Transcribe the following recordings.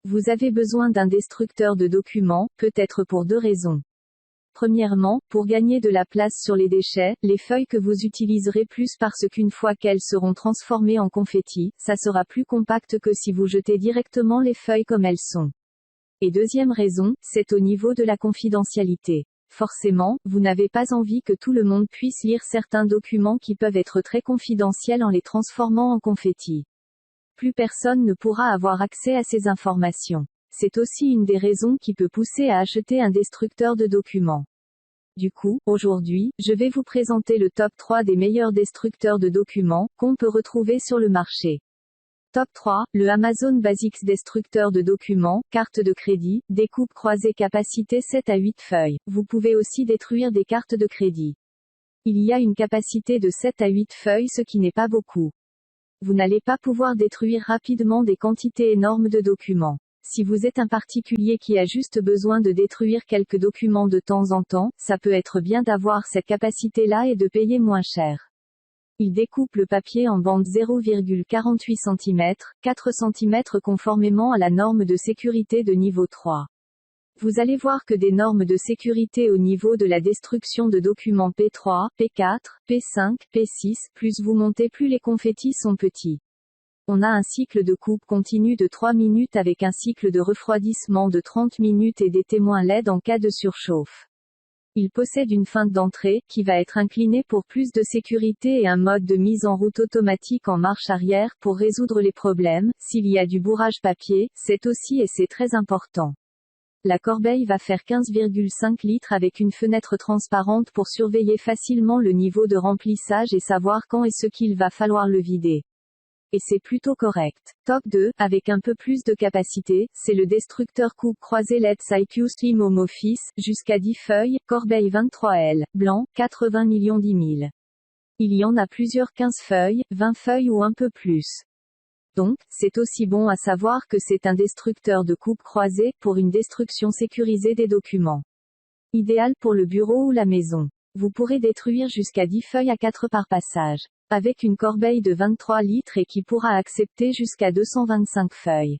Vous avez besoin d'un destructeur de documents, peut-être pour deux raisons. Premièrement, pour gagner de la place sur les déchets, les feuilles que vous utiliserez plus parce qu'une fois qu'elles seront transformées en confetti, ça sera plus compact que si vous jetez directement les feuilles comme elles sont. Et deuxième raison, c'est au niveau de la confidentialité. Forcément, vous n'avez pas envie que tout le monde puisse lire certains documents qui peuvent être très confidentiels en les transformant en confetti. Plus personne ne pourra avoir accès à ces informations. C'est aussi une des raisons qui peut pousser à acheter un destructeur de documents. Du coup, aujourd'hui, je vais vous présenter le top 3 des meilleurs destructeurs de documents qu'on peut retrouver sur le marché. Top 3, le Amazon Basics destructeur de documents, carte de crédit, découpe croisée capacité 7 à 8 feuilles. Vous pouvez aussi détruire des cartes de crédit. Il y a une capacité de 7 à 8 feuilles, ce qui n'est pas beaucoup. Vous n'allez pas pouvoir détruire rapidement des quantités énormes de documents. Si vous êtes un particulier qui a juste besoin de détruire quelques documents de temps en temps, ça peut être bien d'avoir cette capacité-là et de payer moins cher. Il découpe le papier en bandes 0,48 cm, 4 cm conformément à la norme de sécurité de niveau 3. Vous allez voir que des normes de sécurité au niveau de la destruction de documents P3, P4, P5, P6, plus vous montez plus les confettis sont petits. On a un cycle de coupe continu de 3 minutes avec un cycle de refroidissement de 30 minutes et des témoins LED en cas de surchauffe. Il possède une feinte d'entrée, qui va être inclinée pour plus de sécurité et un mode de mise en route automatique en marche arrière pour résoudre les problèmes. S'il y a du bourrage papier, c'est aussi et c'est très important. La corbeille va faire 15,5 litres avec une fenêtre transparente pour surveiller facilement le niveau de remplissage et savoir quand et ce qu'il va falloir le vider. Et c'est plutôt correct. Top 2, avec un peu plus de capacité, c'est le destructeur coupe croisée LED IQ Slim Home Office, jusqu'à 10 feuilles, corbeille 23L, blanc, 80 millions 10 000. Il y en a plusieurs 15 feuilles, 20 feuilles ou un peu plus. Donc, c'est aussi bon à savoir que c'est un destructeur de coupe croisée, pour une destruction sécurisée des documents. Idéal pour le bureau ou la maison. Vous pourrez détruire jusqu'à 10 feuilles à 4 par passage. Avec une corbeille de 23 litres et qui pourra accepter jusqu'à 225 feuilles.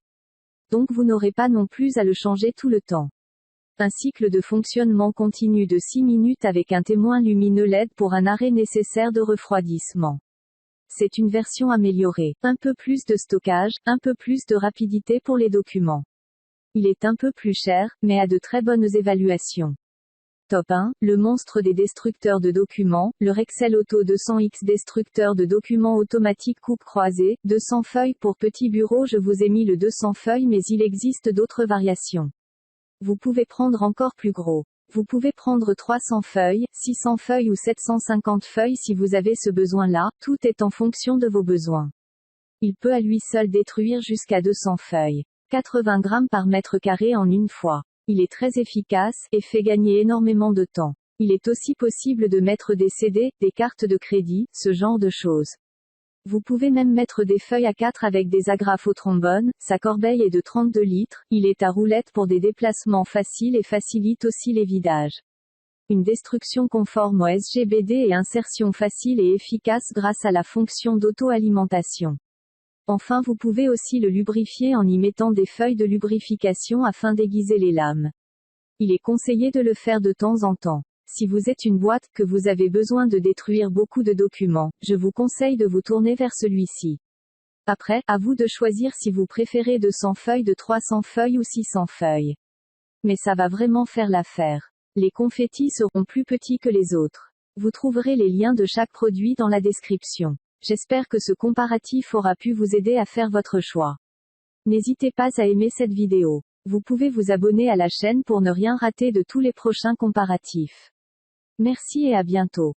Donc vous n'aurez pas non plus à le changer tout le temps. Un cycle de fonctionnement continu de 6 minutes avec un témoin lumineux LED pour un arrêt nécessaire de refroidissement. C'est une version améliorée. Un peu plus de stockage, un peu plus de rapidité pour les documents. Il est un peu plus cher, mais a de très bonnes évaluations. Top 1, le monstre des destructeurs de documents, le Rexel Auto 200X destructeur de documents automatique coupe croisée, 200 feuilles pour petit bureau. Je vous ai mis le 200 feuilles mais il existe d'autres variations. Vous pouvez prendre encore plus gros. Vous pouvez prendre 300 feuilles, 600 feuilles ou 750 feuilles si vous avez ce besoin-là, tout est en fonction de vos besoins. Il peut à lui seul détruire jusqu'à 200 feuilles. 80 grammes par mètre carré en une fois. Il est très efficace, et fait gagner énormément de temps. Il est aussi possible de mettre des CD, des cartes de crédit, ce genre de choses. Vous pouvez même mettre des feuilles à 4 avec des agrafes au trombone. Sa corbeille est de 32 litres, il est à roulette pour des déplacements faciles et facilite aussi les vidages. Une destruction conforme au SGBD et insertion facile et efficace grâce à la fonction d'auto-alimentation. Enfin vous pouvez aussi le lubrifier en y mettant des feuilles de lubrification afin d'aiguiser les lames. Il est conseillé de le faire de temps en temps. Si vous êtes une boîte, que vous avez besoin de détruire beaucoup de documents, je vous conseille de vous tourner vers celui-ci. Après, à vous de choisir si vous préférez 200 feuilles, de 300 feuilles ou 600 feuilles. Mais ça va vraiment faire l'affaire. Les confettis seront plus petits que les autres. Vous trouverez les liens de chaque produit dans la description. J'espère que ce comparatif aura pu vous aider à faire votre choix. N'hésitez pas à aimer cette vidéo. Vous pouvez vous abonner à la chaîne pour ne rien rater de tous les prochains comparatifs. Merci et à bientôt.